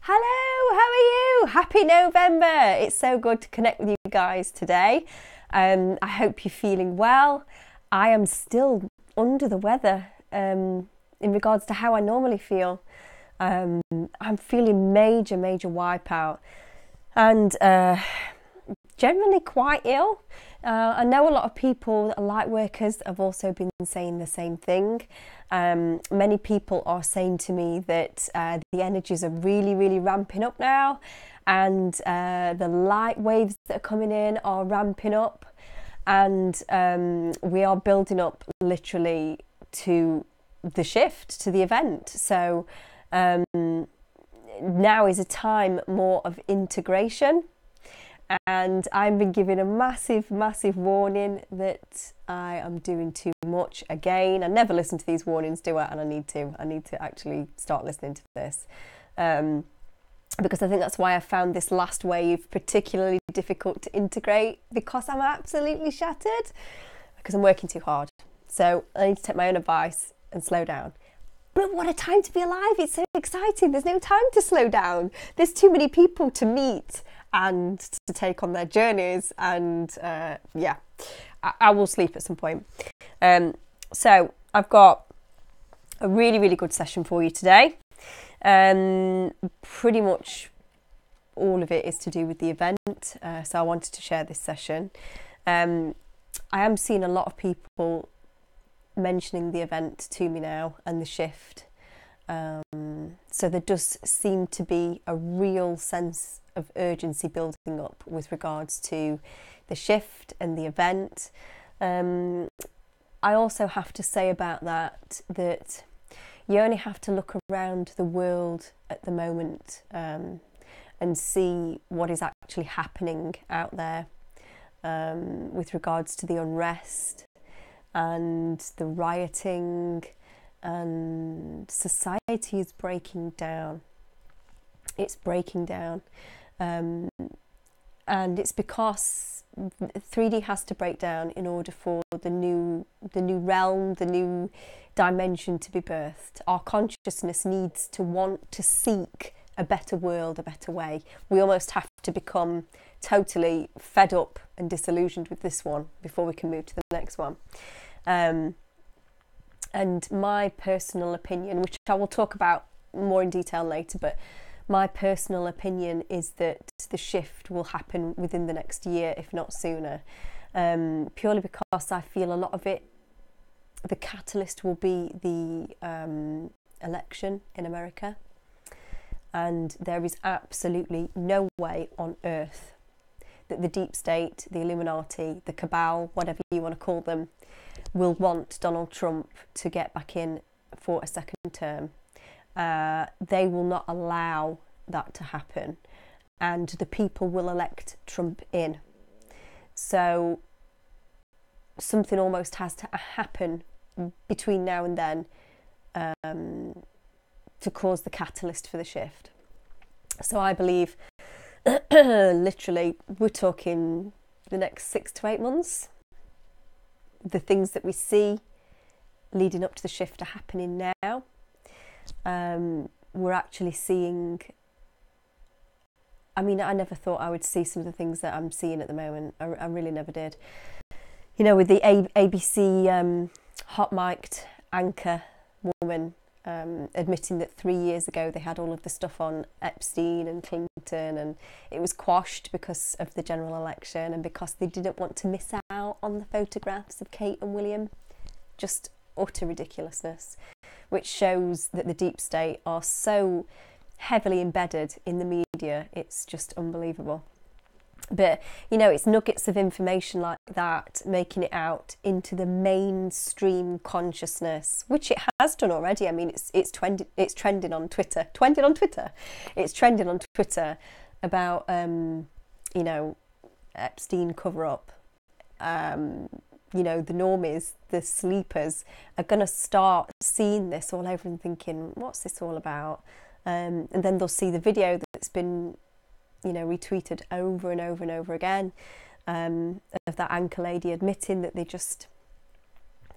Hello, how are you? Happy November. It's so good to connect with you guys today. I hope you're feeling well. I am still under the weather in regards to how I normally feel. I'm feeling major wipeout and generally quite ill. I know a lot of people that are light workers have also been saying the same thing. Many people are saying to me that the energies are really ramping up now, and the light waves that are coming in are ramping up, and we are building up literally to the shift, to the event. So now is a time more of integration. And I've been given a massive warning that I am doing too much again. I never listen to these warnings, do I? And I need to actually start listening to this. Because I think that's why I found this last wave particularly difficult to integrate, because I'm absolutely shattered, because I'm working too hard. So I need to take my own advice and slow down. But what a time to be alive. It's so exciting. There's no time to slow down. There's too many people to meet and to take on their journeys, and I will sleep at some point. So I've got a really good session for you today. Pretty much all of it is to do with the event, so I wanted to share this session. I am seeing a lot of people mentioning the event to me now and the shift. So there does seem to be a real sense of urgency building up with regards to the shift and the event. I also have to say about that you only have to look around the world at the moment and see what is actually happening out there with regards to the unrest and the rioting, and society is breaking down. It's breaking down, and it's because 3D has to break down in order for the new realm, the new dimension to be birthed. Our consciousness needs to want to seek a better world, a better way. We almost have to become totally fed up and disillusioned with this one before we can move to the next one. And my personal opinion, which I will talk about more in detail later, but my personal opinion is that the shift will happen within the next year, if not sooner, purely because I feel a lot of it, the catalyst will be the election in America. And there is absolutely no way on earth that the deep state, the Illuminati, the cabal, whatever you want to call them, will want Donald Trump to get back in for a second term. They will not allow that to happen, and the people will elect Trump in. So something almost has to happen between now and then to cause the catalyst for the shift. So I believe literally we're talking the next 6 to 8 months. The things that we see leading up to the shift are happening now. We're actually seeing, I never thought I would see some of the things that I'm seeing at the moment. I really never did. You know, with the ABC hot mic'd anchor woman admitting that 3 years ago they had all of the stuff on Epstein and Clinton, and it was quashed because of the general election and because they didn't want to miss out on the photographs of Kate and William. Just utter ridiculousness, which shows that the deep state are so heavily embedded in the media. It's just unbelievable. But, you know, it's nuggets of information like that making it out into the mainstream consciousness, which it has done already. It's trending on Twitter. It's trending on Twitter about, Epstein cover-up. The normies, the sleepers, are going to start seeing this all over and thinking, what's this all about? And then they'll see the video that's been retweeted over and over again, of that anchor lady admitting that they just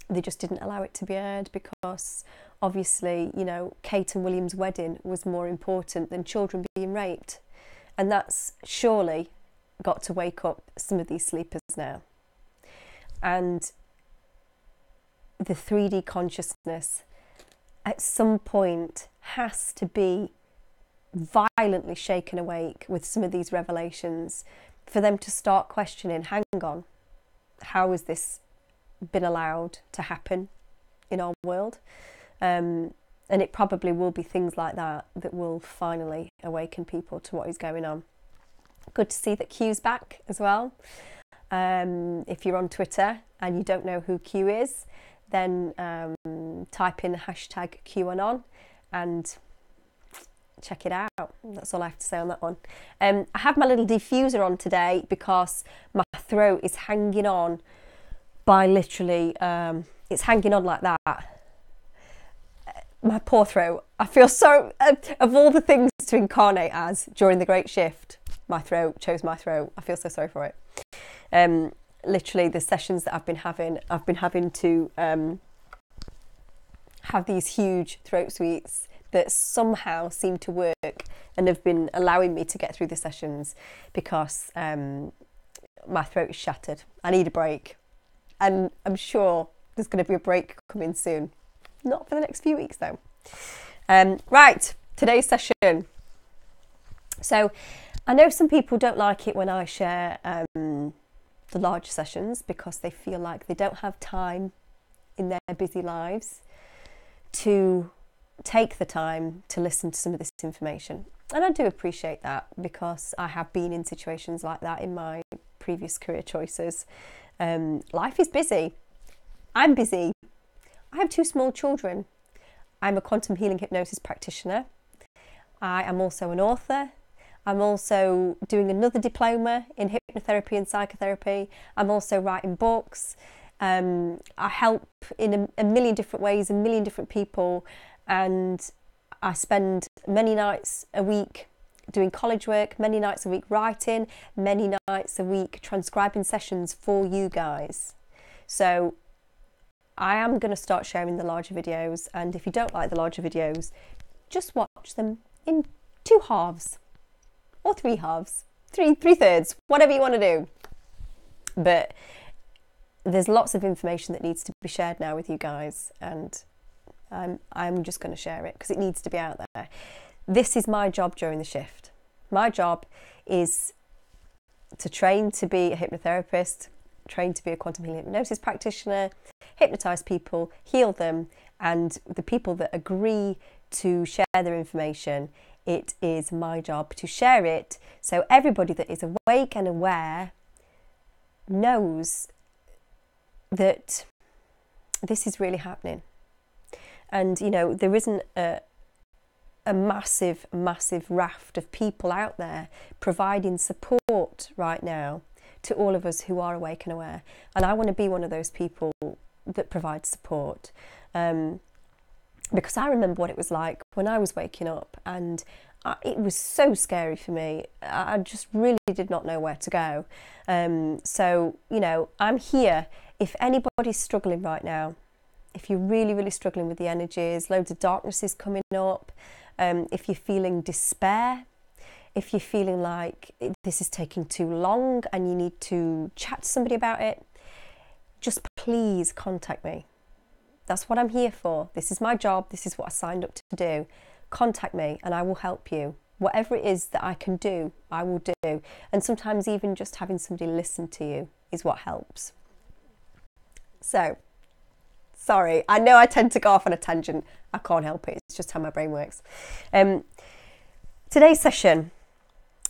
they just didn't allow it to be aired because obviously, you know, Kate and William's wedding was more important than children being raped. And that's surely got to wake up some of these sleepers now. And the 3D consciousness at some point has to be violently shaken awake with some of these revelations for them to start questioning, hang on, how has this been allowed to happen in our world? And it probably will be things like that that will finally awaken people to what is going on. Good to see that Q's back as well. If you're on Twitter and you don't know who Q is, then type in hashtag QAnon and check it out. That's all I have to say on that one. I have my little diffuser on today because my throat is hanging on by literally, it's hanging on like that. My poor throat. I feel so, of all the things to incarnate as during the Great Shift, my throat chose my throat. I feel so sorry for it. Literally the sessions that I've been having to have these huge throat sweets that somehow seem to work and have been allowing me to get through the sessions because my throat is shattered. I need a break. And I'm sure there's going to be a break coming soon. Not for the next few weeks though. Right, today's session. So I know some people don't like it when I share the large sessions because they feel like they don't have time in their busy lives to take the time to listen to some of this information. And I do appreciate that because I have been in situations like that in my previous career choices. Life is busy. I'm busy. I have 2 small children. I'm a quantum healing hypnosis practitioner. I am also an author. I'm also doing another diploma in hypnotherapy and psychotherapy. I'm also writing books. I help in a million different ways, a million different people. And I spend many nights a week doing college work, many nights a week writing, many nights a week transcribing sessions for you guys. So I am going to start sharing the larger videos, and if you don't like the larger videos, just watch them in 2 halves or 3 halves, 3/3, whatever you want to do. But there's lots of information that needs to be shared now with you guys, and I'm just going to share it because it needs to be out there. This is my job during the shift. My job is to train to be a hypnotherapist, train to be a quantum healing hypnosis practitioner, hypnotize people, heal them, and the people that agree to share their information, it is my job to share it so everybody that is awake and aware knows that this is really happening. And, you know, there isn't a massive, massive raft of people out there providing support right now to all of us who are awake and aware. And I want to be one of those people that provides support. Because I remember what it was like when I was waking up, and it was so scary for me. I just really did not know where to go. So, you know, I'm here. If anybody's struggling right now, if you're really, really struggling with the energies, loads of darkness is coming up, if you're feeling despair, if you're feeling like this is taking too long and you need to chat to somebody about it, just please contact me. That's what I'm here for. This is my job. This is what I signed up to do. Contact me and I will help you. Whatever it is that I can do, I will do. And sometimes even just having somebody listen to you is what helps. So, sorry, I know I tend to go off on a tangent. I can't help it. It's just how my brain works. Today's session.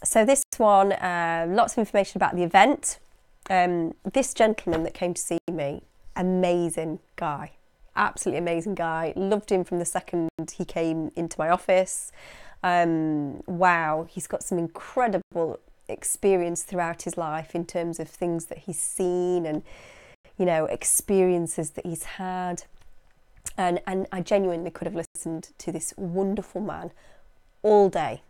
So this one, lots of information about the event. This gentleman that came to see me, amazing guy. Absolutely amazing guy. Loved him from the second he came into my office. Wow, he's got some incredible experience throughout his life in terms of things that he's seen and, you know, experiences that he's had. And I genuinely could have listened to this wonderful man all day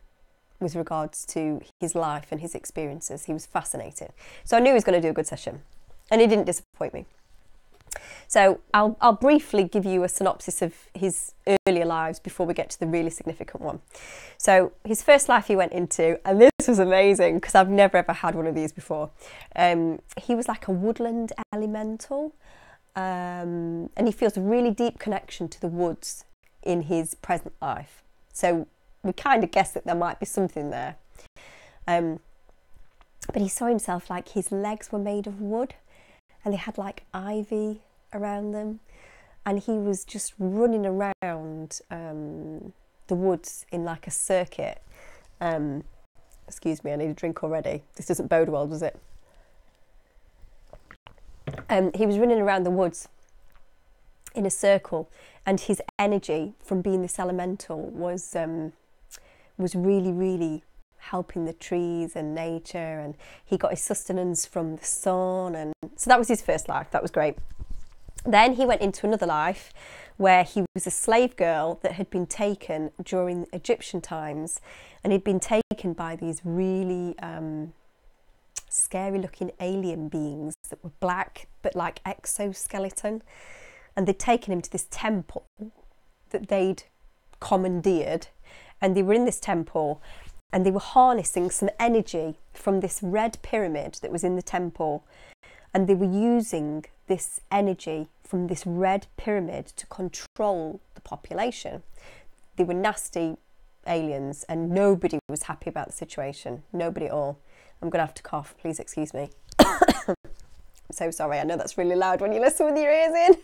with regards to his life and his experiences. He was fascinating. So I knew he was going to do a good session, and he didn't disappoint me. So I'll briefly give you a synopsis of his earlier lives before we get to the really significant one. So his first life he went into, and this was amazing because I've never ever had one of these before. He was like a woodland elemental, and he feels a really deep connection to the woods in his present life. So we kind of guess that there might be something there. But he saw himself like his legs were made of wood and they had like ivy around them, and he was just running around the woods in like a circuit. Excuse me, I need a drink already. This doesn't bode well, does it? He was running around the woods in a circle, and his energy from being this elemental was really, really helping the trees and nature, and he got his sustenance from the sun, and so that was his first life. That was great. Then he went into another life where he was a slave girl that had been taken during Egyptian times, and he'd been taken by these really scary looking alien beings that were black but like exoskeleton, and they'd taken him to this temple that they'd commandeered, and they were in this temple and they were harnessing some energy from this red pyramid that was in the temple, and they were using this energy from this red pyramid to control the population. They were nasty aliens and nobody was happy about the situation. Nobody at all. I'm going to have to cough, please excuse me. I'm so sorry, I know that's really loud when you listen with your ears in.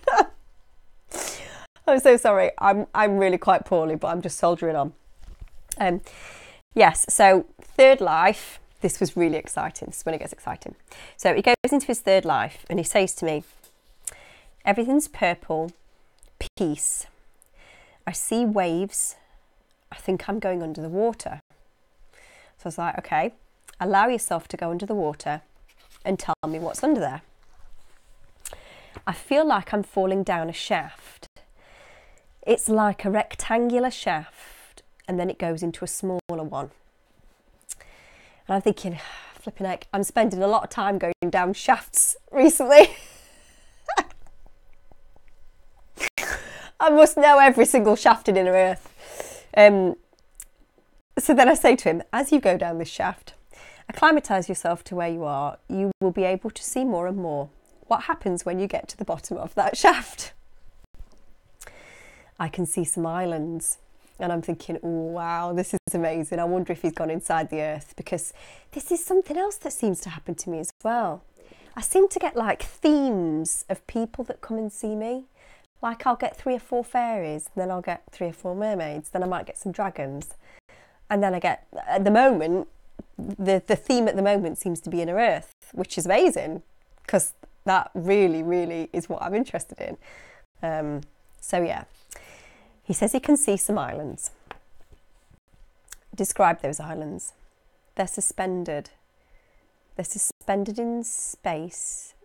I'm so sorry, I'm really quite poorly, but I'm just soldiering on. Yes, so third life, this was really exciting. This is when it gets exciting. So he goes into his third life and he says to me, everything's purple, peace. I see waves. I think I'm going under the water. So I was like, okay, allow yourself to go under the water and tell me what's under there. I feel like I'm falling down a shaft. It's like a rectangular shaft, and then it goes into a smaller one. And I'm thinking, flipping heck, I'm spending a lot of time going down shafts recently. I must know every single shaft in inner earth. So then I say to him, as you go down this shaft, acclimatise yourself to where you are. You will be able to see more and more. What happens when you get to the bottom of that shaft? I can see some islands. And I'm thinking, oh, wow, this is amazing. I wonder if he's gone inside the earth, because this is something else that seems to happen to me as well. I seem to get like themes of people that come and see me. Like I'll get 3 or 4 fairies, then I'll get 3 or 4 mermaids, then I might get some dragons. And then I get, at the moment, the theme at the moment seems to be inner earth, which is amazing, because that really, really is what I'm interested in. So yeah. He says he can see some islands. Describe those islands. They're suspended. They're suspended in space,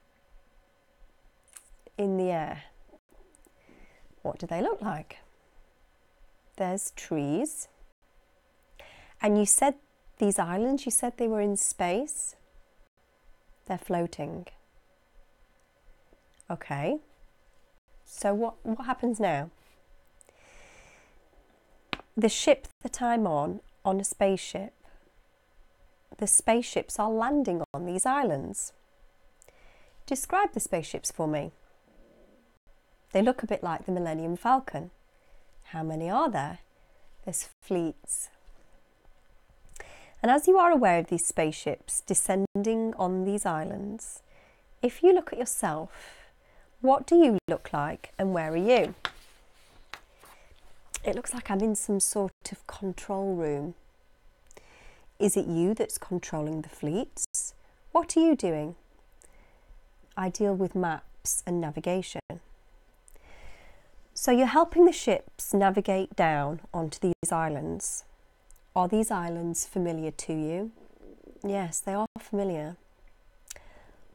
in the air. What do they look like? There's trees. And you said these islands, you said they were in space. They're floating. Okay. So what happens now? The ship that I'm on a spaceship, the spaceships are landing on these islands. Describe the spaceships for me. They look a bit like the Millennium Falcon. How many are there? There's fleets. And as you are aware of these spaceships descending on these islands, if you look at yourself, what do you look like and where are you? It looks like I'm in some sort of control room. Is it you that's controlling the fleets? What are you doing? I deal with maps and navigation. So you're helping the ships navigate down onto these islands. Are these islands familiar to you? Yes, they are familiar.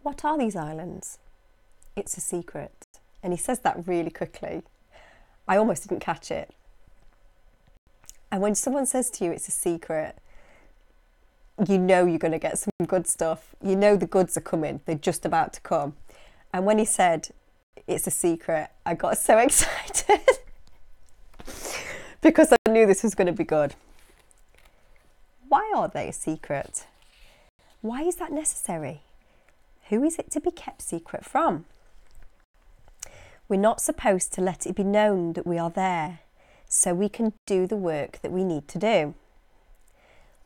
What are these islands? It's a secret. And he says that really quickly. I almost didn't catch it. And when someone says to you it's a secret, you know you're going to get some good stuff. You know the goods are coming. They're just about to come. And when he said it's a secret, I got so excited because I knew this was going to be good. Why are they a secret? Why is that necessary? Who is it to be kept secret from? We're not supposed to let it be known that we are there, so we can do the work that we need to do.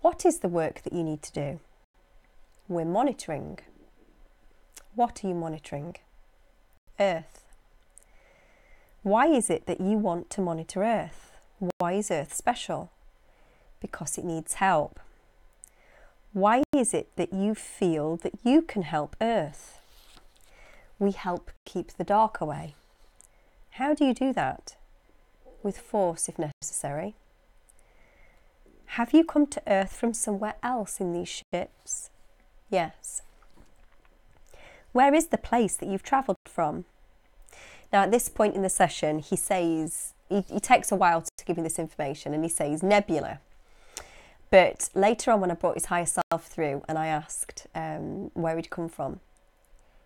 What is the work that you need to do? We're monitoring. What are you monitoring? Earth. Why is it that you want to monitor Earth? Why is Earth special? Because it needs help. Why is it that you feel that you can help Earth? We help keep the dark away. How do you do that? With force if necessary. Have you come to Earth from somewhere else in these ships? Yes. Where is the place that you've travelled from? Now at this point in the session he says, he takes a while to give me this information, and he says nebula. But later on when I brought his higher self through and I asked where he'd come from,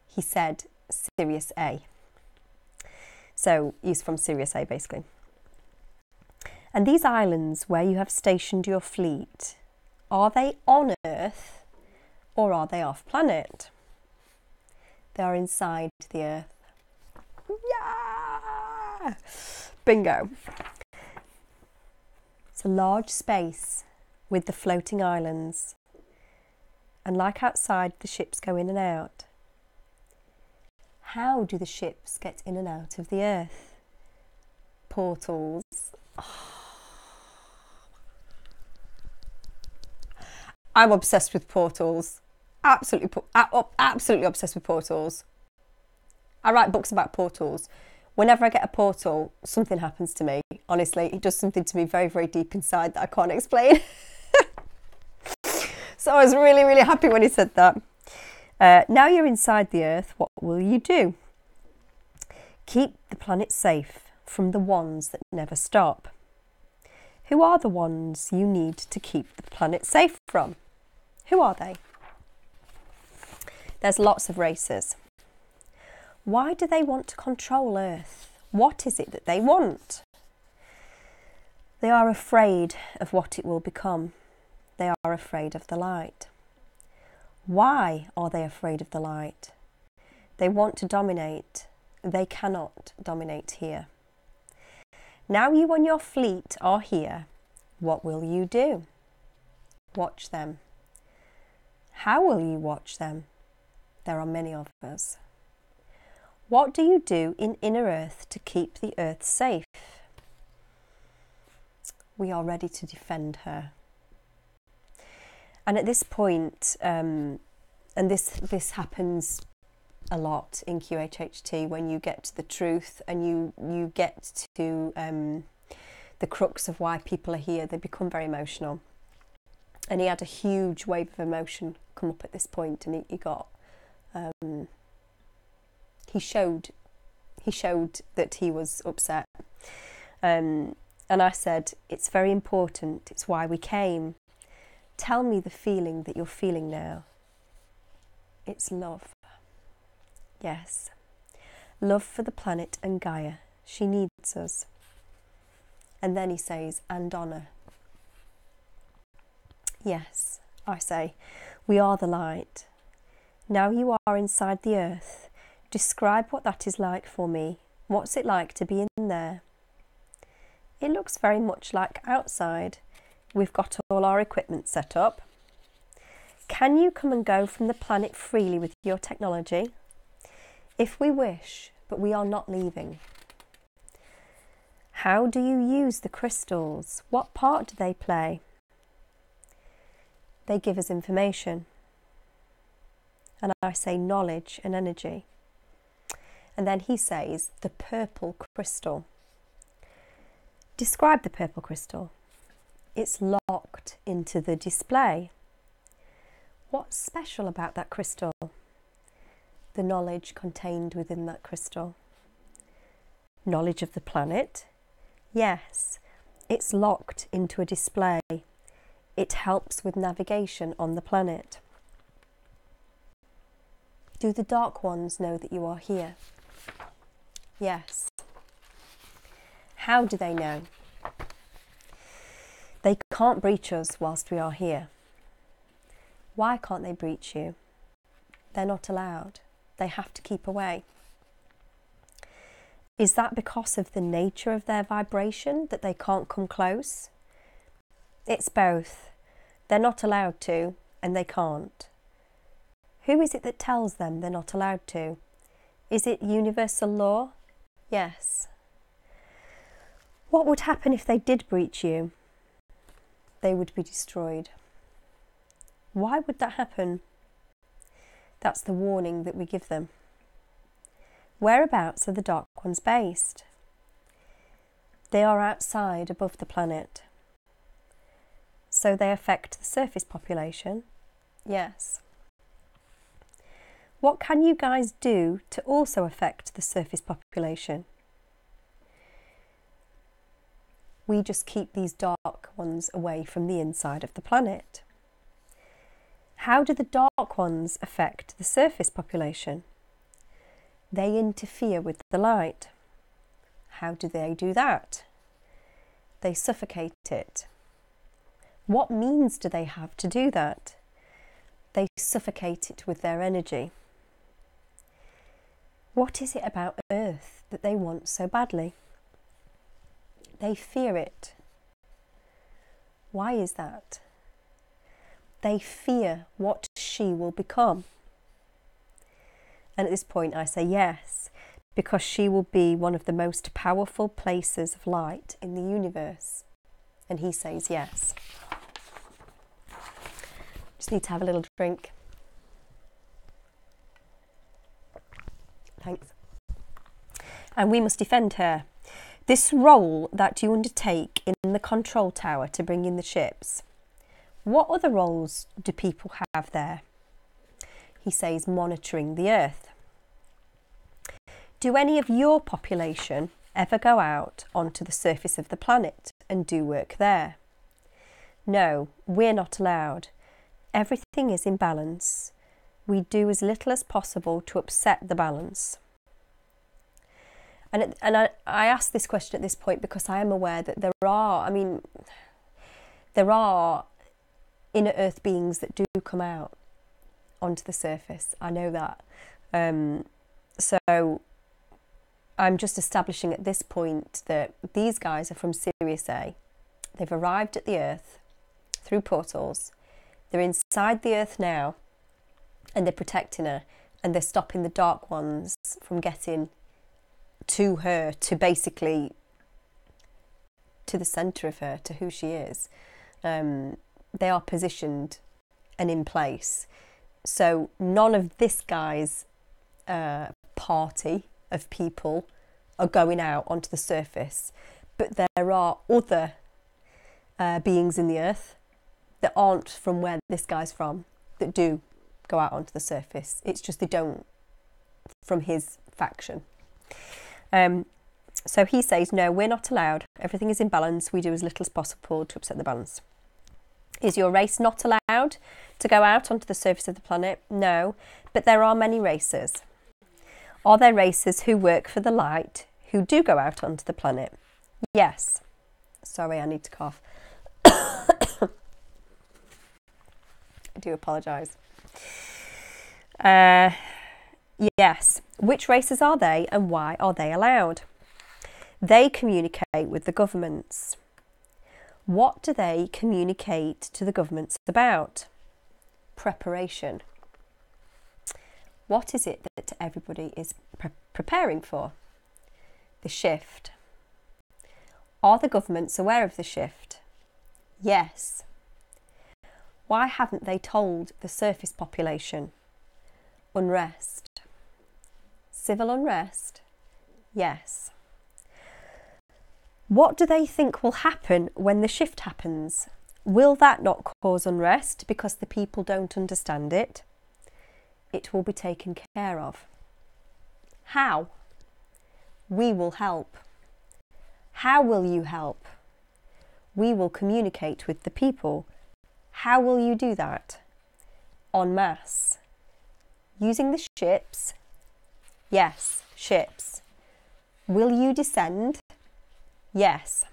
he said Sirius A. So he's from Sirius A basically. And these islands where you have stationed your fleet, are they on Earth or are they off planet? They are inside the Earth. Yeah! Bingo. It's a large space with the floating islands. And like outside, the ships go in and out. How do the ships get in and out of the Earth? Portals. I'm obsessed with portals. Absolutely obsessed with portals. I write books about portals. Whenever I get a portal, something happens to me. Honestly, it does something to me very, very deep inside that I can't explain. So I was really, really happy when he said that. Now you're inside the Earth, what will you do? Keep the planet safe from the ones that never stop. Who are the ones you need to keep the planet safe from? Who are they? There's lots of races. Why do they want to control Earth? What is it that they want? They are afraid of what it will become. They are afraid of the light. Why are they afraid of the light? They want to dominate. They cannot dominate here. Now you and your fleet are here. What will you do? Watch them. How will you watch them? There are many of us. What do you do in inner Earth to keep the Earth safe? We are ready to defend her. And at this point, and this happens a lot in QHHT, when you get to the truth and you get to the crux of why people are here, they become very emotional. And he had a huge wave of emotion come up at this point, and he showed that he was upset. And I said, it's very important, it's why we came. Tell me the feeling that you're feeling now. It's love. Yes. Love for the planet and Gaia. She needs us. And then he says, and honour. Yes, I say, we are the light. Now you are inside the Earth. Describe what that is like for me. What's it like to be in there? It looks very much like outside. We've got all our equipment set up. Can you come and go from the planet freely with your technology? If we wish, but we are not leaving. How do you use the crystals? What part do they play? They give us information. And I say knowledge and energy. And then he says the purple crystal. Describe the purple crystal. It's locked into the display. What's special about that crystal? The knowledge contained within that crystal. Knowledge of the planet? Yes, it's locked into a display. It helps with navigation on the planet. Do the dark ones know that you are here? Yes. How do they know? They can't breach us whilst we are here. Why can't they breach you? They're not allowed. They have to keep away. Is that because of the nature of their vibration, that they can't come close? It's both. They're not allowed to, and they can't. Who is it that tells them they're not allowed to? Is it universal law? Yes. What would happen if they did breach you? They would be destroyed. Why would that happen? That's the warning that we give them. Whereabouts are the Dark Ones based? They are outside, above the planet. So they affect the surface population? Yes. What can you guys do to also affect the surface population? We just keep these Dark Ones away from the inside of the planet. How do the Dark Ones affect the surface population? They interfere with the light. How do they do that? They suffocate it. What means do they have to do that? They suffocate it with their energy. What is it about Earth that they want so badly? They fear it. Why is that? They fear what she will become. And at this point I say yes, because she will be one of the most powerful places of light in the universe. And he says yes. Just need to have a little drink. Thanks. And we must defend her. This role that you undertake in the control tower to bring in the ships, what other roles do people have there? He says monitoring the Earth. Do any of your population ever go out onto the surface of the planet and do work there? No, we're not allowed. Everything is in balance. We do as little as possible to upset the balance. And I ask this question at this point because I am aware that there are inner Earth beings that do come out onto the surface. I know that. So I'm just establishing at this point that these guys are from Sirius A. They've arrived at the Earth through portals. They're inside the Earth now, and they're protecting her, and they're stopping the Dark Ones from getting to her, to basically to the centre of her, to who she is. They are positioned and in place. So none of this guy's party of people are going out onto the surface, but there are other beings in the Earth that aren't from where this guy's from that do go out onto the surface. It's just they don't from his faction. So he says, no, we're not allowed. Everything is in balance. We do as little as possible to upset the balance. Is your race not allowed to go out onto the surface of the planet? No, but there are many races. Are there races who work for the light who do go out onto the planet? Yes. Sorry, I need to cough. I do apologise. Yes. Which races are they and why are they allowed? They communicate with the governments. What do they communicate to the governments about? Preparation. What is it that everybody is preparing for? The shift. Are the governments aware of the shift? Yes. Why haven't they told the surface population? Unrest. Civil unrest? Yes. What do they think will happen when the shift happens? Will that not cause unrest because the people don't understand it? It will be taken care of. How? We will help. How will you help? We will communicate with the people. How will you do that? En masse. Using the ships? Yes, ships. Will you descend? Yes.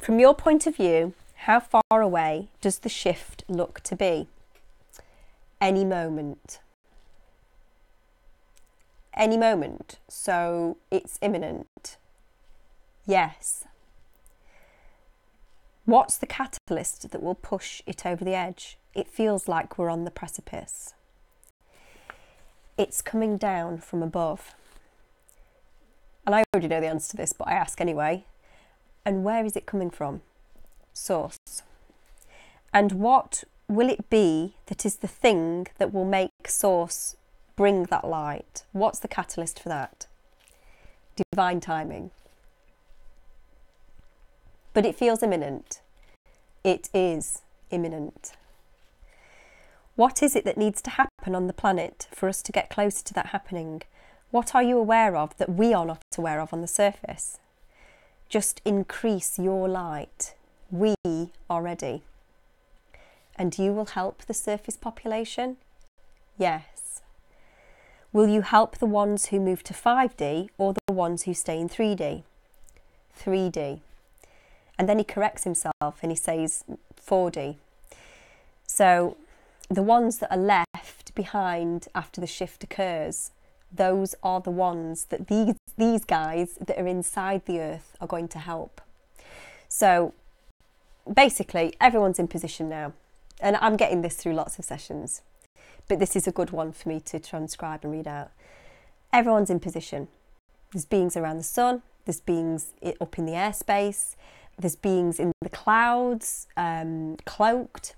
From your point of view, how far away does the shift look to be? Any moment. Any moment. So it's imminent. Yes. What's the catalyst that will push it over the edge? It feels like we're on the precipice. It's coming down from above. And I already know the answer to this, but I ask anyway. And where is it coming from? Source. And what will it be that is the thing that will make Source bring that light? What's the catalyst for that? Divine timing. But it feels imminent. It is imminent. What is it that needs to happen on the planet for us to get closer to that happening? What are you aware of that we are not aware of on the surface? Just increase your light. We are ready. And you will help the surface population? Yes. Will you help the ones who move to 5D or the ones who stay in 3D? 3D. And then he corrects himself and he says 4D. So the ones that are left behind after the shift occurs, those are the ones that these guys that are inside the earth are going to help. So basically everyone's in position now. And I'm getting this through lots of sessions, but this is a good one for me to transcribe and read out. Everyone's in position. There's beings around the sun, there's beings up in the airspace, there's beings in the clouds, cloaked,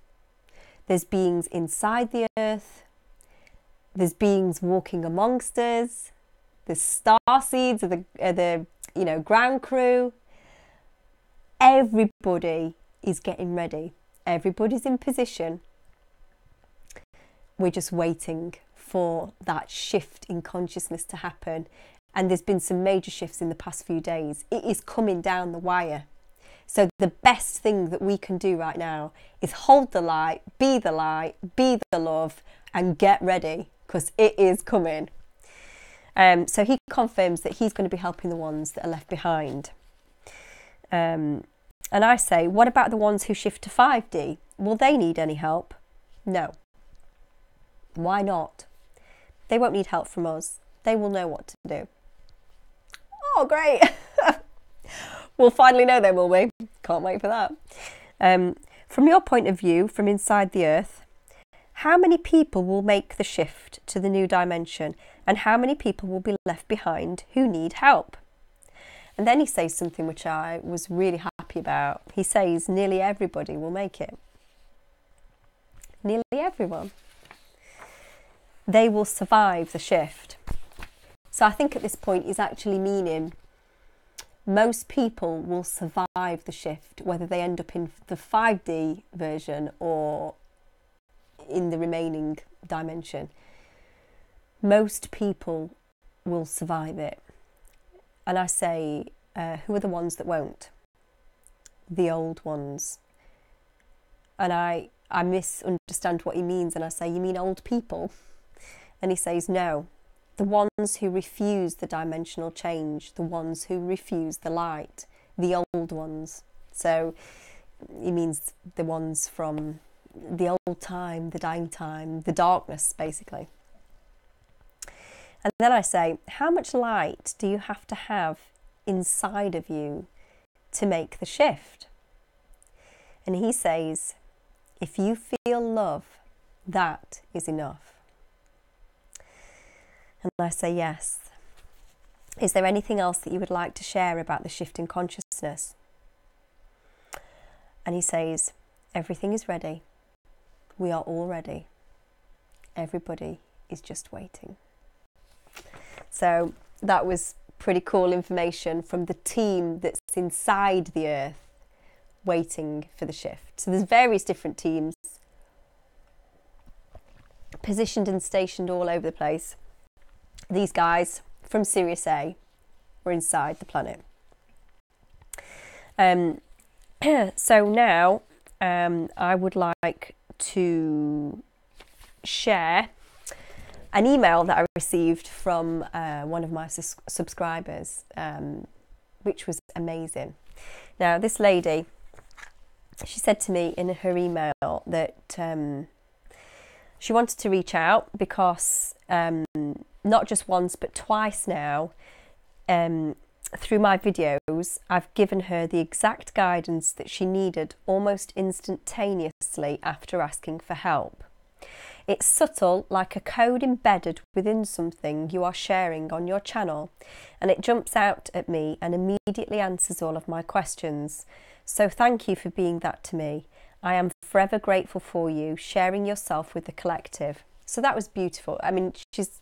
there's beings inside the earth, there's beings walking amongst us, there's star seeds of the ground crew. Everybody is getting ready. Everybody's in position. We're just waiting for that shift in consciousness to happen. And there's been some major shifts in the past few days. It is coming down the wire. So the best thing that we can do right now is hold the light, be the love, and get ready, because it is coming. So he confirms that he's going to be helping the ones that are left behind. And I say, what about the ones who shift to 5D? Will they need any help? No. Why not? They won't need help from us. They will know what to do. Oh, great. We'll finally know then, will we? Can't wait for that. From your point of view, from inside the earth, how many people will make the shift to the new dimension, and how many people will be left behind who need help? And then he says something which I was really happy about. He says nearly everybody will make it. Nearly everyone. They will survive the shift. So I think at this point he's actually meaning most people will survive the shift, whether they end up in the 5D version or in the remaining dimension. Most people will survive it. And I say, who are the ones that won't? The old ones. And I misunderstand what he means, and I say, you mean old people? And he says, no. The ones who refuse the dimensional change, the ones who refuse the light, the old ones. So he means the ones from the old time, the dying time, the darkness, basically. And then I say, how much light do you have to have inside of you to make the shift? And he says, if you feel love, that is enough. And I say, yes. Is there anything else that you would like to share about the shift in consciousness? And he says, everything is ready. We are all ready. Everybody is just waiting. So that was pretty cool information from the team that's inside the earth waiting for the shift. So there's various different teams positioned and stationed all over the place. These guys from Sirius A were inside the planet. So now I would like to share an email that I received from one of my subscribers, which was amazing. Now, this lady, she said to me in her email that she wanted to reach out because not just once but twice now, through my videos, I've given her the exact guidance that she needed almost instantaneously after asking for help. It's subtle, like a code embedded within something you are sharing on your channel, and it jumps out at me and immediately answers all of my questions. So thank you for being that to me. I am forever grateful for you, sharing yourself with the collective. So that was beautiful. I mean, she's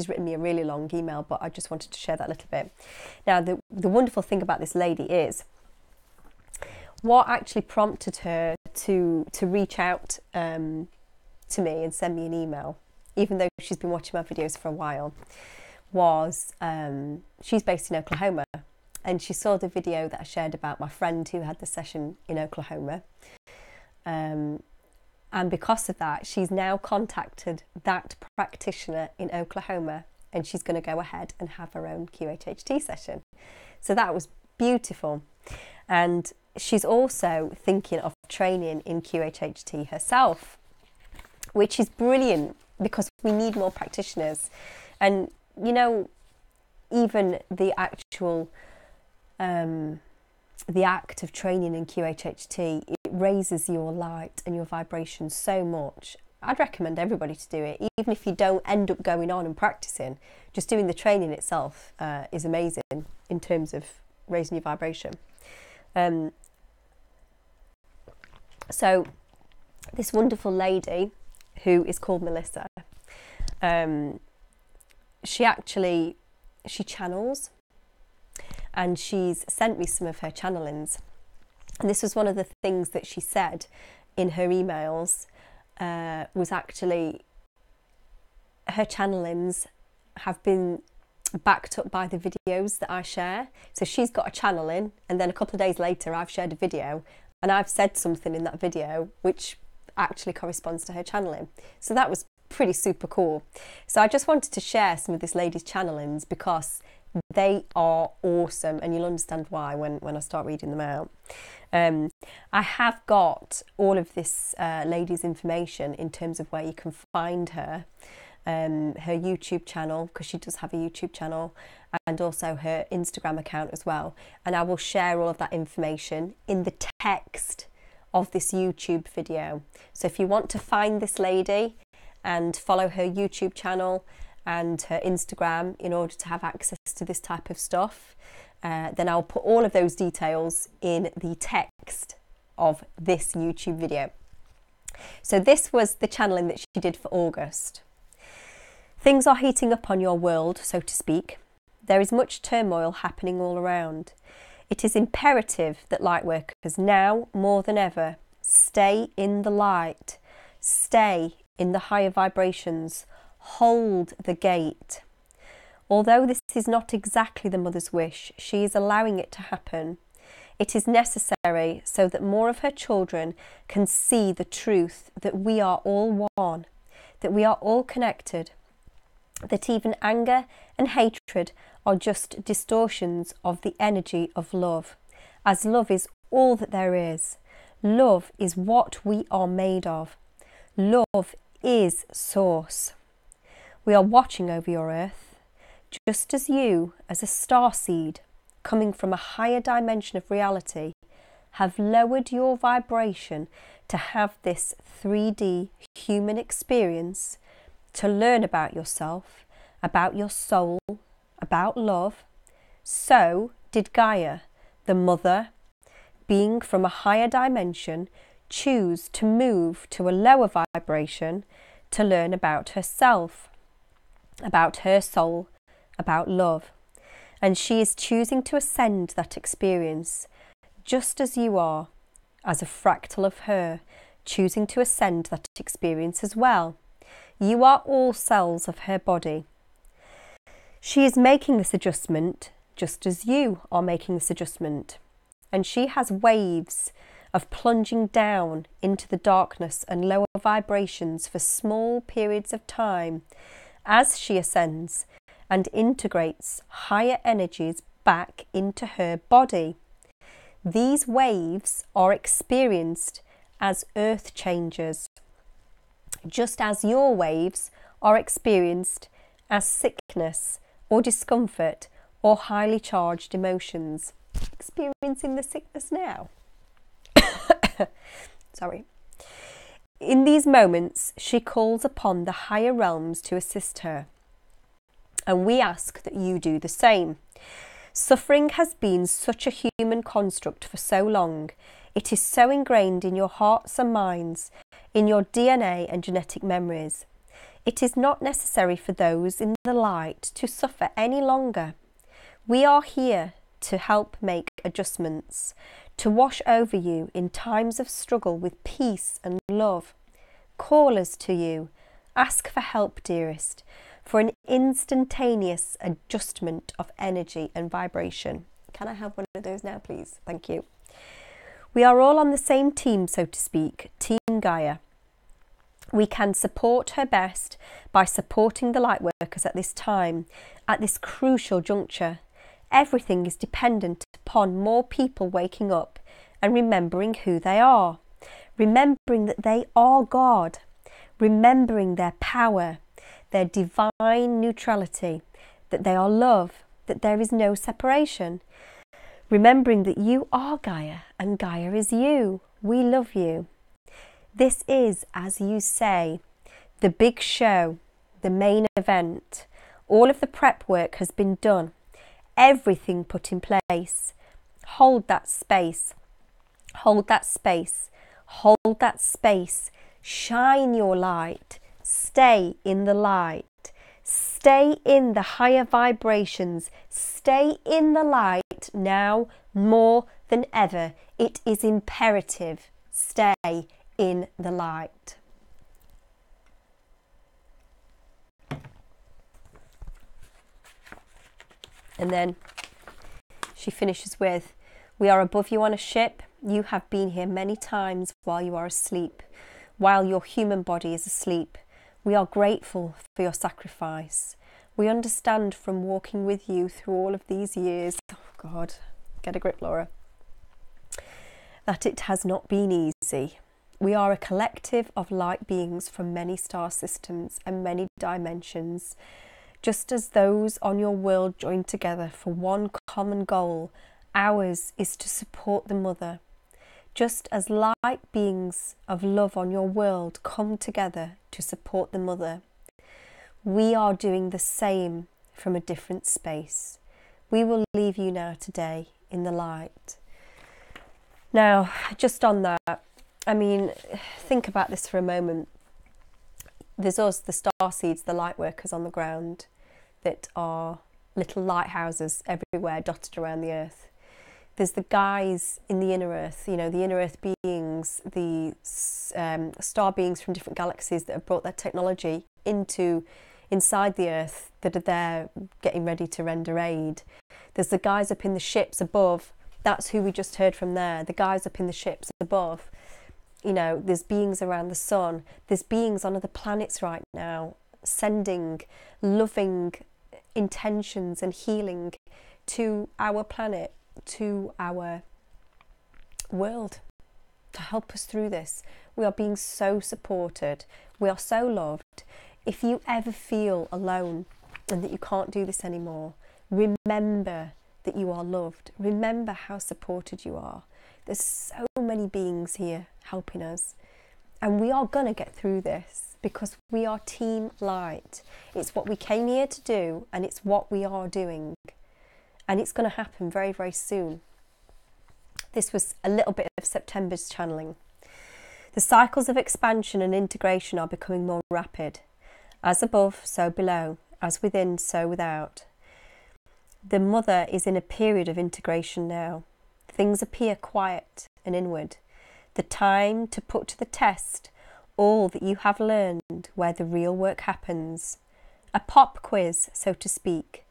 written me a really long email, but I just wanted to share that a little bit. Now, the wonderful thing about this lady is what actually prompted her to reach out to me and send me an email, even though she's been watching my videos for a while, was she's based in Oklahoma, and she saw the video that I shared about my friend who had the session in Oklahoma. And because of that, she's now contacted that practitioner in Oklahoma, and she's going to go ahead and have her own QHHT session. So that was beautiful. And she's also thinking of training in QHHT herself, which is brilliant because we need more practitioners. And, you know, even the actual the act of training in QHHT, it raises your light and your vibration so much. I'd recommend everybody to do it, even if you don't end up going on and practicing. Just doing the training itself is amazing in terms of raising your vibration. So this wonderful lady who is called Melissa, she channels, and she's sent me some of her channelings. And this was one of the things that she said in her emails, was actually her channelings have been backed up by the videos that I share. So she's got a channeling, and then a couple of days later I've shared a video and I've said something in that video which actually corresponds to her channeling. So that was pretty super cool. So I just wanted to share some of this lady's channelings because they are awesome, and you'll understand why when I start reading them out. I have got all of this lady's information in terms of where you can find her, her YouTube channel, because she does have a YouTube channel, and also her Instagram account as well. And I will share all of that information in the text of this YouTube video. So if you want to find this lady and follow her YouTube channel and her Instagram in order to have access to this type of stuff, then I'll put all of those details in the text of this YouTube video. So this was the channeling that she did for August. Things are heating up on your world, so to speak. There is much turmoil happening all around. It is imperative that lightworkers now more than ever stay in the light, stay in the higher vibrations, hold the gate. Although this is not exactly the mother's wish, she is allowing it to happen. It is necessary so that more of her children can see the truth that we are all one, that we are all connected, that even anger and hatred are just distortions of the energy of love, as love is all that there is. Love is what we are made of. Love is source. We are watching over your earth, just as you, as a starseed, coming from a higher dimension of reality, have lowered your vibration to have this 3D human experience, to learn about yourself, about your soul, about love. So did Gaia, the mother, being from a higher dimension, choose to move to a lower vibration to learn about herself, about her soul, about love. And she is choosing to ascend that experience, just as you are, as a fractal of her, choosing to ascend that experience as well. You are all cells of her body. She is making this adjustment, just as you are making this adjustment. And she has waves of plunging down into the darkness and lower vibrations for small periods of time as she ascends and integrates higher energies back into her body. These waves are experienced as earth changers, just as your waves are experienced as sickness or discomfort or highly charged emotions. Experiencing the sickness now. Sorry. In these moments, she calls upon the higher realms to assist her, and we ask that you do the same. Suffering has been such a human construct for so long. It is so ingrained in your hearts and minds, in your DNA and genetic memories. It is not necessary for those in the light to suffer any longer. We are here to help make adjustments, to wash over you in times of struggle with peace and love. Call us to you. Ask for help, dearest, for an instantaneous adjustment of energy and vibration. Can I have one of those now, please? Thank you. We are all on the same team, so to speak, Team Gaia. We can support her best by supporting the lightworkers at this time, at this crucial juncture. Everything is dependent upon more people waking up and remembering who they are, remembering that they are God, remembering their power, their divine neutrality, that they are love, that there is no separation. Remembering that you are Gaia and Gaia is you. We love you. This is, as you say, the big show, the main event. All of the prep work has been done. Everything put in place. Hold that space. Hold that space. Hold that space. Shine your light. Stay in the light. Stay in the higher vibrations. Stay in the light now more than ever. It is imperative. Stay in the light. And then she finishes with, we are above you on a ship. You have been here many times while you are asleep, while your human body is asleep. We are grateful for your sacrifice. We understand from walking with you through all of these years, oh God, get a grip, Laura, that it has not been easy. We are a collective of light beings from many star systems and many dimensions. Just as those on your world join together for one common goal, ours is to support the Mother. Just as light beings of love on your world come together to support the Mother, we are doing the same from a different space. We will leave you now today in the light. Now, just on that, I mean, think about this for a moment. There's us, the star seeds, the light workers on the ground that are little lighthouses everywhere dotted around the earth. There's the guys in the inner earth, you know, the inner earth beings, the star beings from different galaxies that have brought their technology inside the earth that are there getting ready to render aid. There's the guys up in the ships above. That's who we just heard from there. The guys up in the ships above. You know, there's beings around the sun. There's beings on other planets right now sending loving intentions and healing to our planet, to our world, to help us through this. We are being so supported. We are so loved. If you ever feel alone and that you can't do this anymore, remember that you are loved. Remember how supported you are. There's so many beings here helping us. And we are going to get through this because we are Team Light. It's what we came here to do, and it's what we are doing. And it's going to happen very, very soon. This was a little bit of September's channeling. The cycles of expansion and integration are becoming more rapid. As above, so below. As within, so without. The Mother is in a period of integration now. Things appear quiet and inward. The time to put to the test all that you have learned, where the real work happens. A pop quiz, so to speak,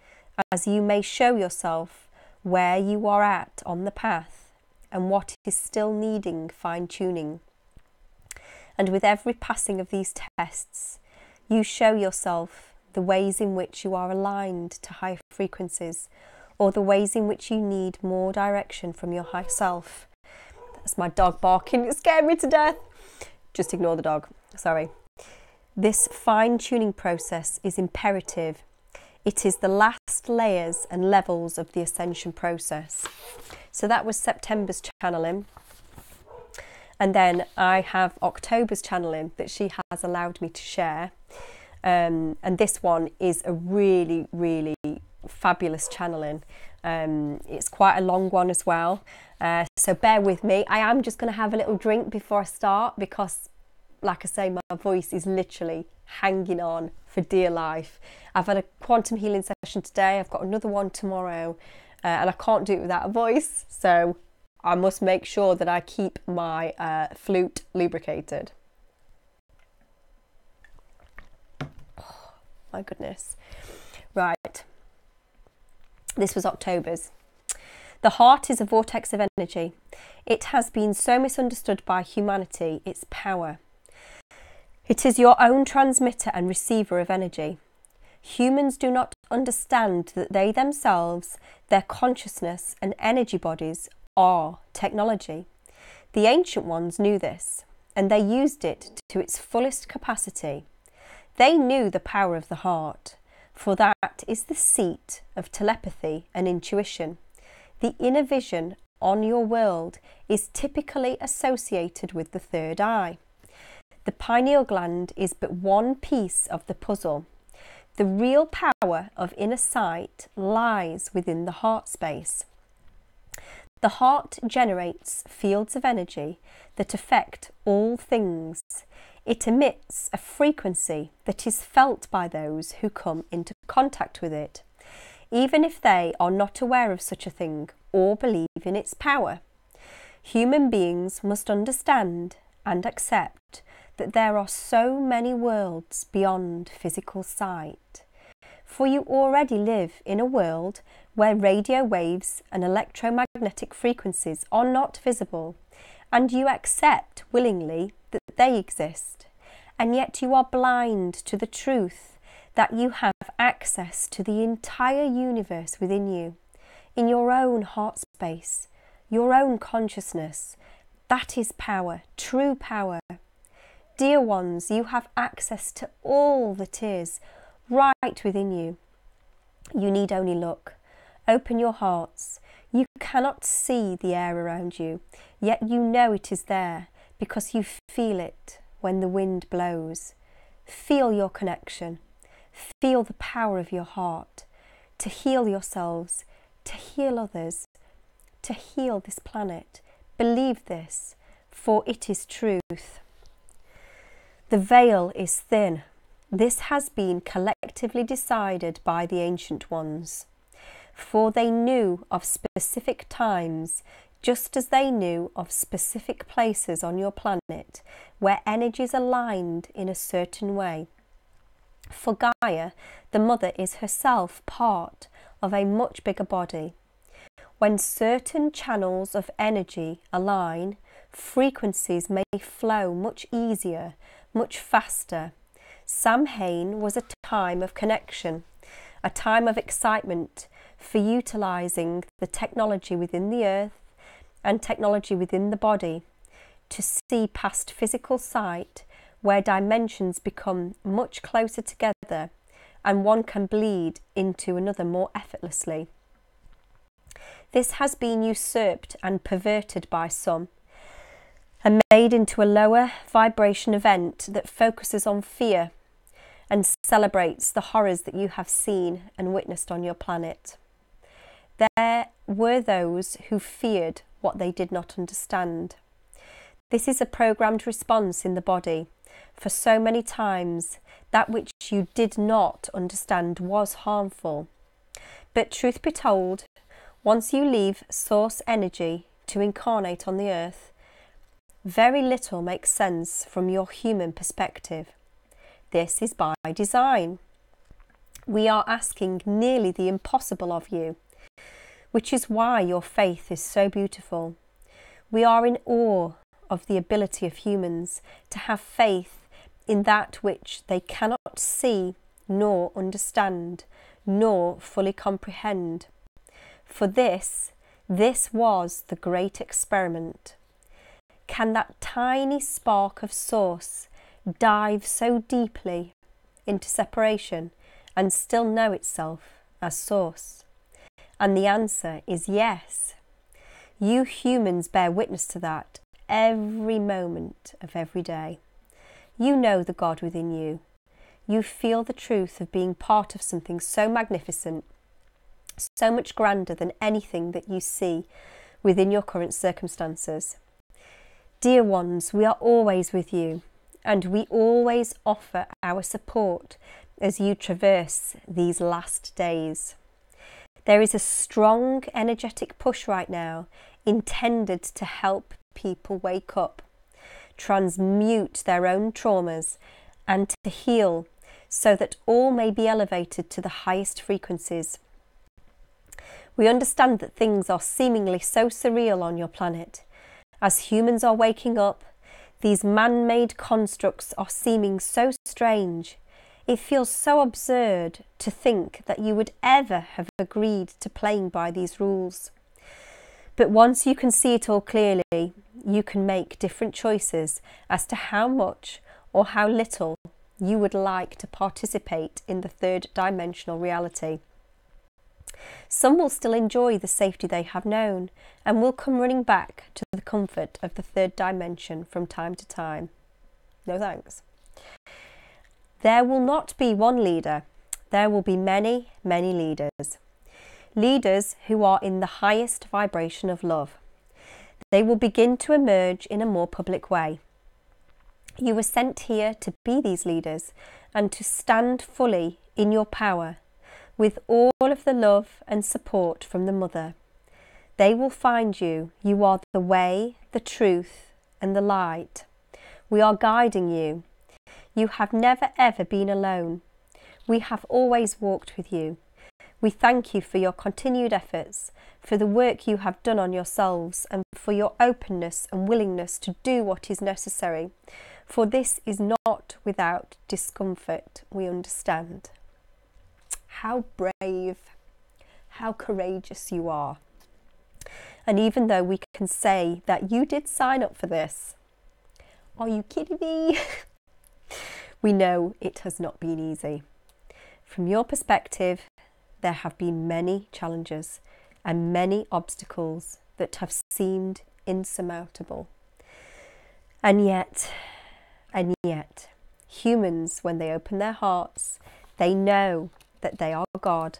as you may show yourself where you are at on the path and what is still needing fine-tuning. And with every passing of these tests, you show yourself the ways in which you are aligned to higher frequencies, or the ways in which you need more direction from your higher self. That's my dog barking. It scared me to death. Just ignore the dog. Sorry. This fine-tuning process is imperative. It is the last layers and levels of the Ascension process. So that was September's channeling. And then I have October's channeling that she has allowed me to share. And this one is a really, really fabulous channeling. It's quite a long one as well. So bear with me. I am just going to have a little drink before I start because, like I say, my voice is literally hanging on for dear life. I've had a quantum healing session today. I've got another one tomorrow. And I can't do it without a voice. So I must make sure that I keep my flute lubricated. Oh, my goodness. Right. This was October's. The heart is a vortex of energy. It has been so misunderstood by humanity, its power. It is your own transmitter and receiver of energy. Humans do not understand that they themselves, their consciousness and energy bodies are technology. The ancient ones knew this, and they used it to its fullest capacity. They knew the power of the heart, for that is the seat of telepathy and intuition. The inner vision on your world is typically associated with the third eye. The pineal gland is but one piece of the puzzle. The real power of inner sight lies within the heart space. The heart generates fields of energy that affect all things. It emits a frequency that is felt by those who come into contact with it, even if they are not aware of such a thing or believe in its power. Human beings must understand and accept that there are so many worlds beyond physical sight. For you already live in a world where radio waves and electromagnetic frequencies are not visible, and you accept willingly that they exist, and yet you are blind to the truth that you have access to the entire universe within you, in your own heart space, your own consciousness. That is power, true power. Dear ones, you have access to all that is right within you. You need only look. Open your hearts. You cannot see the air around you, yet you know it is there because you feel it when the wind blows. Feel your connection. Feel the power of your heart to heal yourselves, to heal others, to heal this planet. Believe this, for it is truth. The veil is thin. This has been collectively decided by the ancient ones, for they knew of specific times, just as they knew of specific places on your planet where energies aligned in a certain way. For Gaia, the mother is herself part of a much bigger body. When certain channels of energy align, frequencies may flow much easier, much faster. Samhain was a time of connection, a time of excitement for utilising the technology within the earth and technology within the body to see past physical sight, where dimensions become much closer together and one can bleed into another more effortlessly. This has been usurped and perverted by some and made into a lower vibration event that focuses on fear and celebrates the horrors that you have seen and witnessed on your planet. There were those who feared what they did not understand. This is a programmed response in the body. For so many times, that which you did not understand was harmful. But truth be told, once you leave source energy to incarnate on the earth, very little makes sense from your human perspective. This is by design. We are asking nearly the impossible of you, which is why your faith is so beautiful. We are in awe of the ability of humans to have faith in that which they cannot see, nor understand, nor fully comprehend. For this was the great experiment. Can that tiny spark of source dive so deeply into separation and still know itself as source? And the answer is yes. You humans bear witness to that every moment of every day. You know the God within you. You feel the truth of being part of something so magnificent, so much grander than anything that you see within your current circumstances. Dear ones, we are always with you, and we always offer our support as you traverse these last days. There is a strong, energetic push right now intended to help people wake up, transmute their own traumas, and to heal so that all may be elevated to the highest frequencies. We understand that things are seemingly so surreal on your planet. As humans are waking up, these man-made constructs are seeming so strange. It feels so absurd to think that you would ever have agreed to playing by these rules. But once you can see it all clearly, you can make different choices as to how much or how little you would like to participate in the third dimensional reality. Some will still enjoy the safety they have known and will come running back to the comfort of the third dimension from time to time. No thanks. There will not be one leader. There will be many, many leaders. Leaders who are in the highest vibration of love. They will begin to emerge in a more public way. You were sent here to be these leaders and to stand fully in your power with all of the love and support from the Mother. They will find you. You are the way, the truth, and the light. We are guiding you. You have never ever been alone. We have always walked with you. We thank you for your continued efforts, for the work you have done on yourselves, and for your openness and willingness to do what is necessary. For this is not without discomfort, we understand. How brave, how courageous you are. And even though we can say that you did sign up for this, are you kidding me? We know it has not been easy. From your perspective, there have been many challenges and many obstacles that have seemed insurmountable. And yet, humans, when they open their hearts, they know that they are God,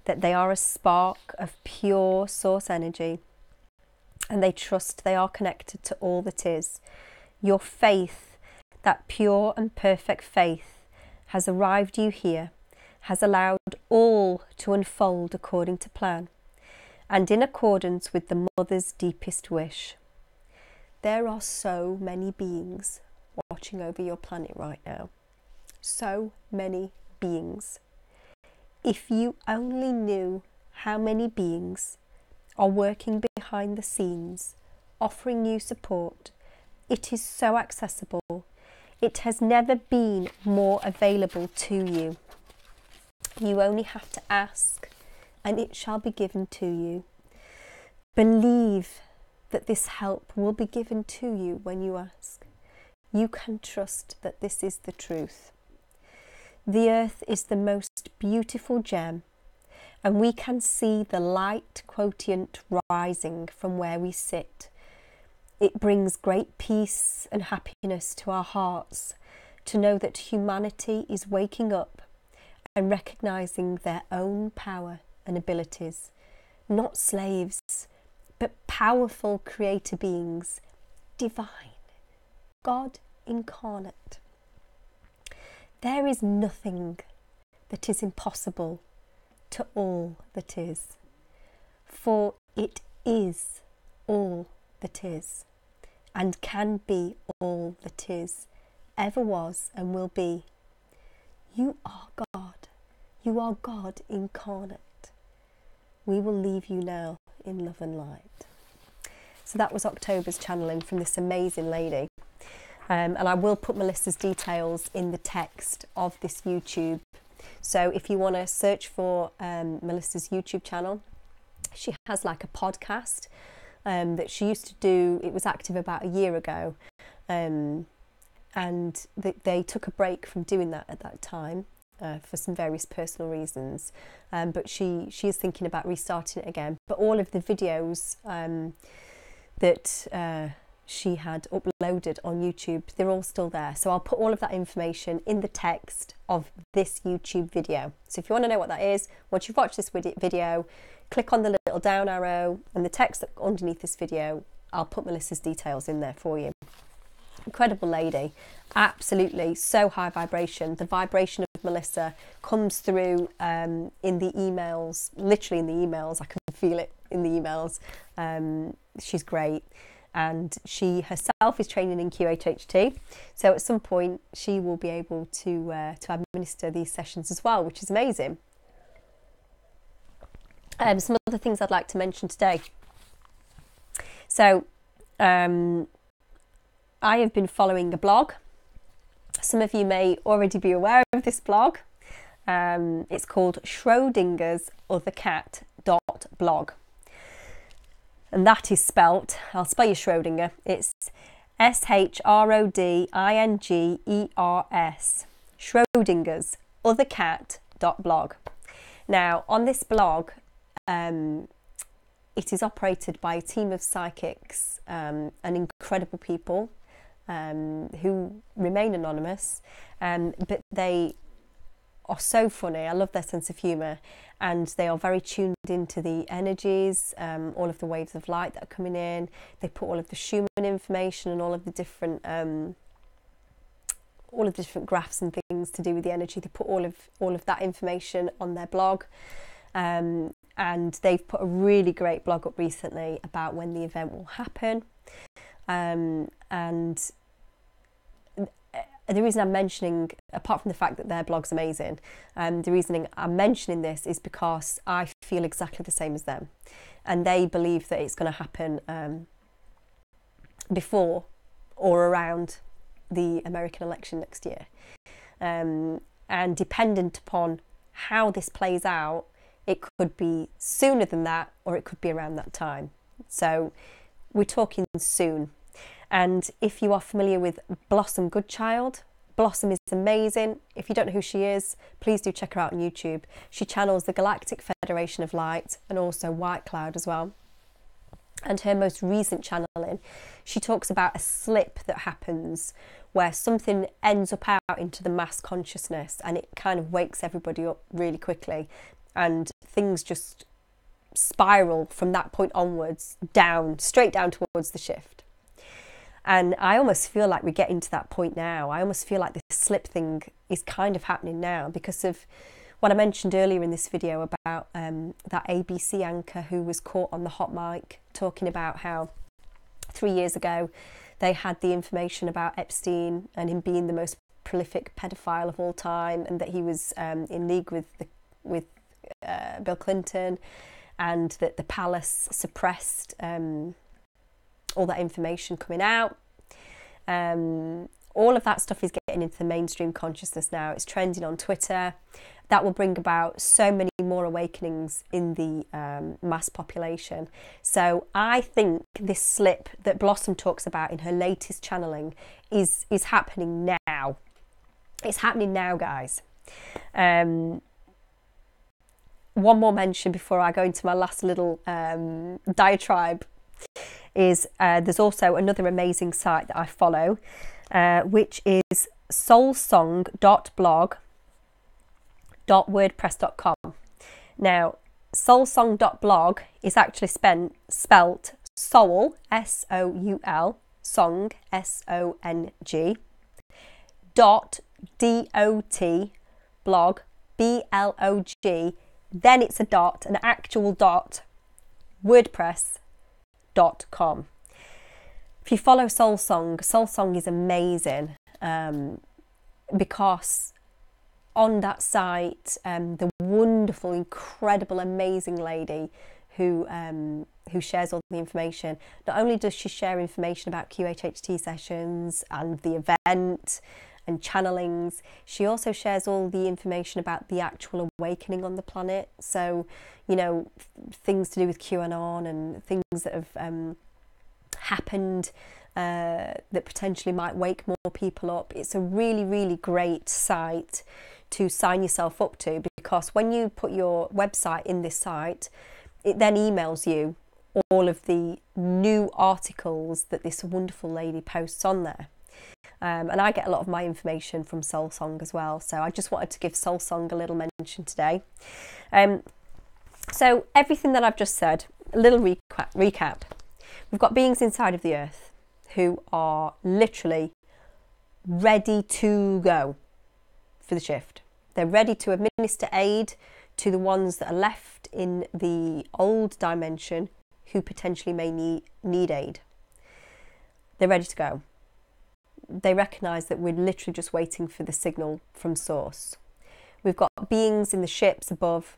that they are a spark of pure source energy, and they trust they are connected to all that is. Your faith, that pure and perfect faith, has arrived you here, has allowed all to unfold according to plan, and in accordance with the Mother's deepest wish. There are so many beings watching over your planet right now. So many beings. If you only knew how many beings are working behind the scenes, offering you support, it is so accessible. It has never been more available to you. You only have to ask, and it shall be given to you. Believe that this help will be given to you when you ask. You can trust that this is the truth. The earth is the most beautiful gem, and we can see the light quotient rising from where we sit. It brings great peace and happiness to our hearts to know that humanity is waking up and recognizing their own power and abilities, not slaves, but powerful creator beings, divine, God incarnate. There is nothing that is impossible to all that is, for it is all that is, and can be all that is, ever was and will be. You are God. You are God incarnate. We will leave you now in love and light. So that was October's channeling from this amazing lady. And I will put Melissa's details in the text of this YouTube. So if you want to search for Melissa's YouTube channel, she has like a podcast that she used to do. It was active about a year ago. And they took a break from doing that at that time for some various personal reasons. But she is thinking about restarting it again. But all of the videos that she had uploaded on YouTube, they're all still there. So I'll put all of that information in the text of this YouTube video. So if you want to know what that is, once you've watched this video, click on the little down arrow and the text underneath this video, I'll put Melissa's details in there for you. Incredible lady, absolutely, so high vibration. The vibration of Melissa comes through in the emails, literally in the emails. I can feel it in the emails. She's great. And she herself is training in QHHT, so at some point she will be able to administer these sessions as well, which is amazing. Some other things I'd like to mention today. So I have been following a blog. Some of you may already be aware of this blog. It's called Schrodingersothercat.blog. And that is spelt, I'll spell you Schrodinger, it's Schrodingers, Schrodingersothercat.blog. Now, on this blog, it is operated by a team of psychics and incredible people who remain anonymous, but they are so funny. I love their sense of humour, and they are very tuned into the energies, all of the waves of light that are coming in. They put all of the Schumann information and all of the different graphs and things to do with the energy. They put all of that information on their blog, and they've put a really great blog up recently about when the event will happen, and the reason I'm mentioning, apart from the fact that their blog's amazing, the reason I'm mentioning this is because I feel exactly the same as them, and they believe that it's going to happen before or around the American election next year, and dependent upon how this plays out, it could be sooner than that or it could be around that time. So we're talking soon. And if you are familiar with Blossom Goodchild, Blossom is amazing. If you don't know who she is, please do check her out on YouTube. She channels the Galactic Federation of Light and also White Cloud as well. And her most recent channeling, she talks about a slip that happens where something ends up out into the mass consciousness, and it kind of wakes everybody up really quickly, and things just spiral from that point onwards down, straight down towards the shift. And I almost feel like we're getting to that point now. I almost feel like this slip thing is kind of happening now because of what I mentioned earlier in this video about that ABC anchor who was caught on the hot mic talking about how 3 years ago they had the information about Epstein and him being the most prolific pedophile of all time, and that he was in league with Bill Clinton, and that the palace suppressed all that information coming out. All of that stuff is getting into the mainstream consciousness now. It's trending on Twitter. That will bring about so many more awakenings in the mass population. So I think this slip that Blossom talks about in her latest channeling is happening now. It's happening now, guys. One more mention before I go into my last little diatribe is there's also another amazing site that I follow, which is soulsong.blog.wordpress.com. Now, soulsong.blog is actually spelt soul, S-O-U-L, song, S-O-N-G, .dot, blog, B-L-O-G, then it's a dot, an actual dot, WordPress.com. If you follow Soulsong is amazing, because on that site, the wonderful, incredible, amazing lady who shares all the information. Not only does she share information about QHHT sessions and the event and channelings, she also shares all the information about the actual awakening on the planet. So, you know, things to do with QAnon and things that have happened that potentially might wake more people up. It's a really, really great site to sign yourself up to, because when you put your website in this site, it then emails you all of the new articles that this wonderful lady posts on there. And I get a lot of my information from Soulsong as well. So I just wanted to give Soulsong a little mention today. So everything that I've just said, a little recap. We've got beings inside of the earth who are literally ready to go for the shift. They're ready to administer aid to the ones that are left in the old dimension who potentially may need aid. They're ready to go. They recognise that we're literally just waiting for the signal from source. We've got beings in the ships above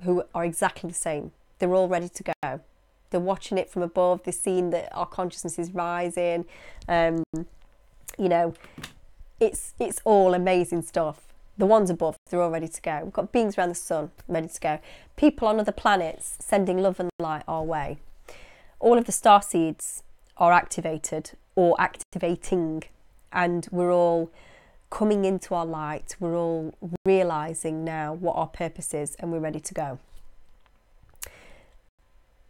who are exactly the same. They're all ready to go. They're watching it from above. They're seeing that our consciousness is rising. You know, it's all amazing stuff. The ones above, they're all ready to go. We've got beings around the sun ready to go. People on other planets sending love and light our way. All of the star seeds are activated or activating, and we're all coming into our light. We're all realising now what our purpose is, and we're ready to go.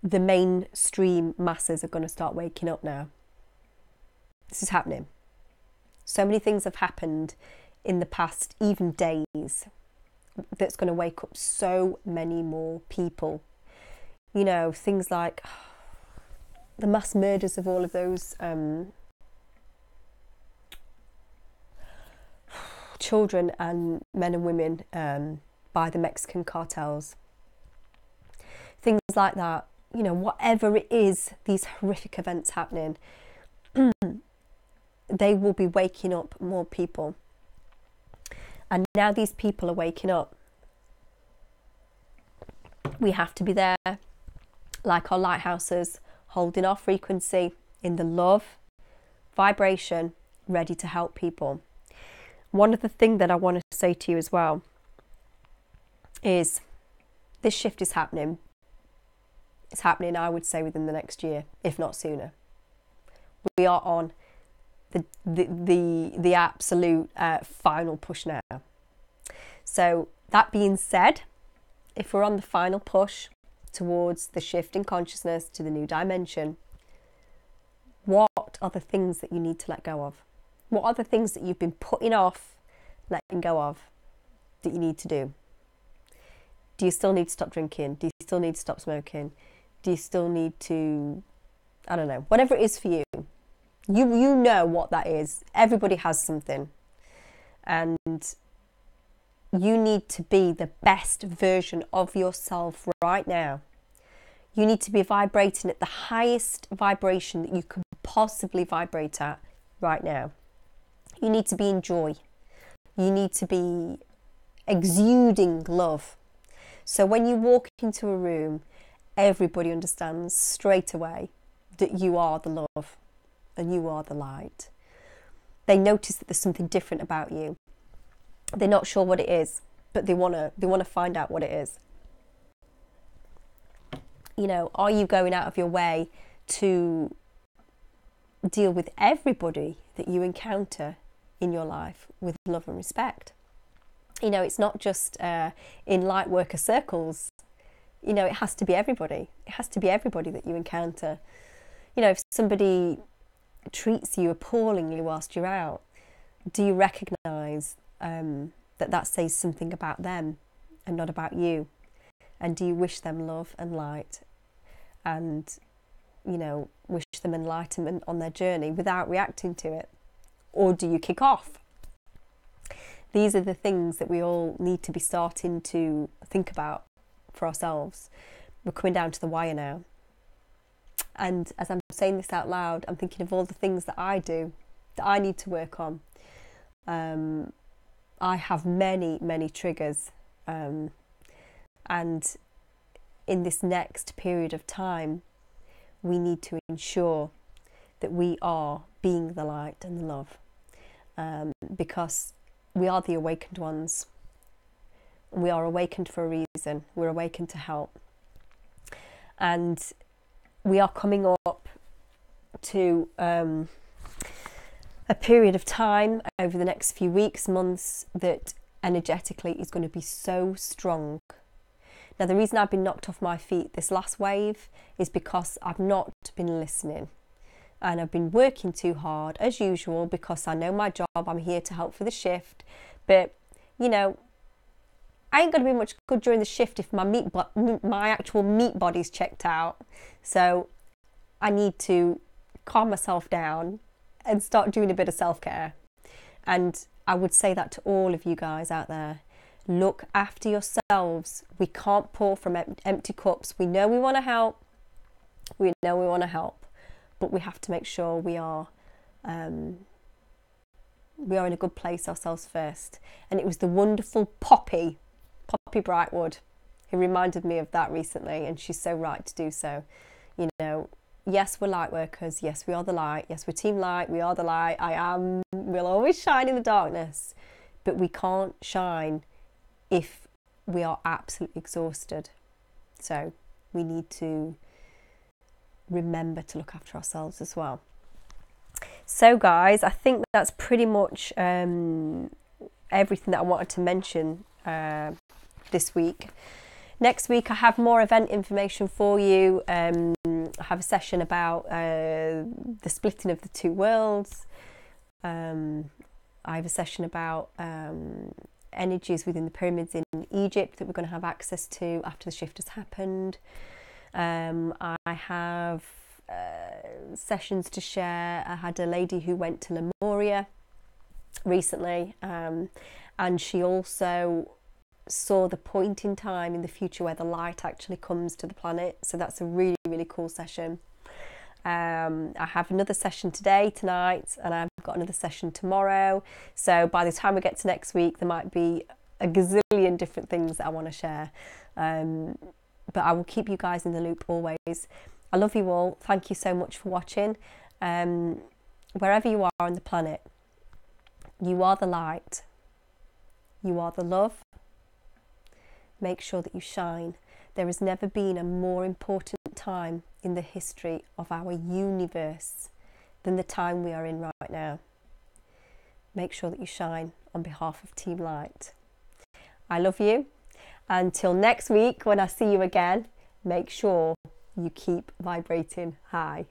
The mainstream masses are going to start waking up now. This is happening. So many things have happened in the past, even days, that's going to wake up so many more people. You know, things like the mass murders of all of those children and men and women by the Mexican cartels. Things like that. You know, whatever it is, these horrific events happening, they will be waking up more people. And now these people are waking up. We have to be there, like our lighthouses, holding our frequency in the love, vibration, ready to help people. One of the things that I want to say to you as well is this shift is happening. It's happening, I would say, within the next year, if not sooner. We are on the absolute final push now. So that being said, if we're on the final push towards the shift in consciousness to the new dimension, what are the things that you need to let go of? What are the things that you've been putting off letting go of that you need to do? Do you still need to stop drinking? Do you still need to stop smoking? Do you still need to, I don't know, whatever it is for you. You know what that is. Everybody has something. And you need to be the best version of yourself right now. You need to be vibrating at the highest vibration that you can possibly vibrate at right now. You need to be in joy. You need to be exuding love. So when you walk into a room, everybody understands straight away that you are the love and you are the light. They notice that there's something different about you. They're not sure what it is, but they want to find out what it is. You know, are you going out of your way to deal with everybody that you encounter in your life with love and respect? You know, it's not just in light worker circles. You know, it has to be everybody. It has to be everybody that you encounter. You know, if somebody treats you appallingly whilst you're out, do you recognise that says something about them and not about you? And do you wish them love and light and, you know, wish them enlightenment on their journey without reacting to it? Or do you kick off? These are the things that we all need to be starting to think about for ourselves. We're coming down to the wire now. And as I'm saying this out loud, I'm thinking of all the things that I do, that I need to work on. I have many, many triggers. And in this next period of time, we need to ensure that we are being the light and the love, because we are the awakened ones. We are awakened for a reason. We're awakened to help. And we are coming up to a period of time over the next few weeks, months, that energetically is going to be so strong. Now, the reason I've been knocked off my feet this last wave is because I've not been listening. And I've been working too hard, as usual, because I know my job. I'm here to help for the shift. But, you know, I ain't going to be much good during the shift if my actual meat body's checked out. So I need to calm myself down and start doing a bit of self-care. And I would say that to all of you guys out there. Look after yourselves. We can't pour from empty cups. We know we want to help. We know we want to help. But we have to make sure we are in a good place ourselves first. And it was the wonderful Poppy Brightwood, who reminded me of that recently, and she's so right to do so. You know, yes, we're light workers. Yes, we are the light. Yes, we're team light. We are the light. We'll always shine in the darkness, but we can't shine if we are absolutely exhausted. So we need to remember to look after ourselves as well. So guys, I think that's pretty much everything that I wanted to mention this week. Next week I have more event information for you. I have a session about the splitting of the two worlds. I have a session about energies within the pyramids in Egypt that we're going to have access to after the shift has happened. I have sessions to share. I had a lady who went to Lemuria recently, and she also saw the point in time in the future where the light actually comes to the planet. So that's a really, really cool session. I have another session tonight, and I've got another session tomorrow. So by the time we get to next week, there might be a gazillion different things that I want to share. But I will keep you guys in the loop always. I love you all. Thank you so much for watching. Wherever you are on the planet, you are the light. You are the love. Make sure that you shine. There has never been a more important time in the history of our universe than the time we are in right now. Make sure that you shine on behalf of Team Light. I love you. Until next week, when I see you again, make sure you keep vibrating high.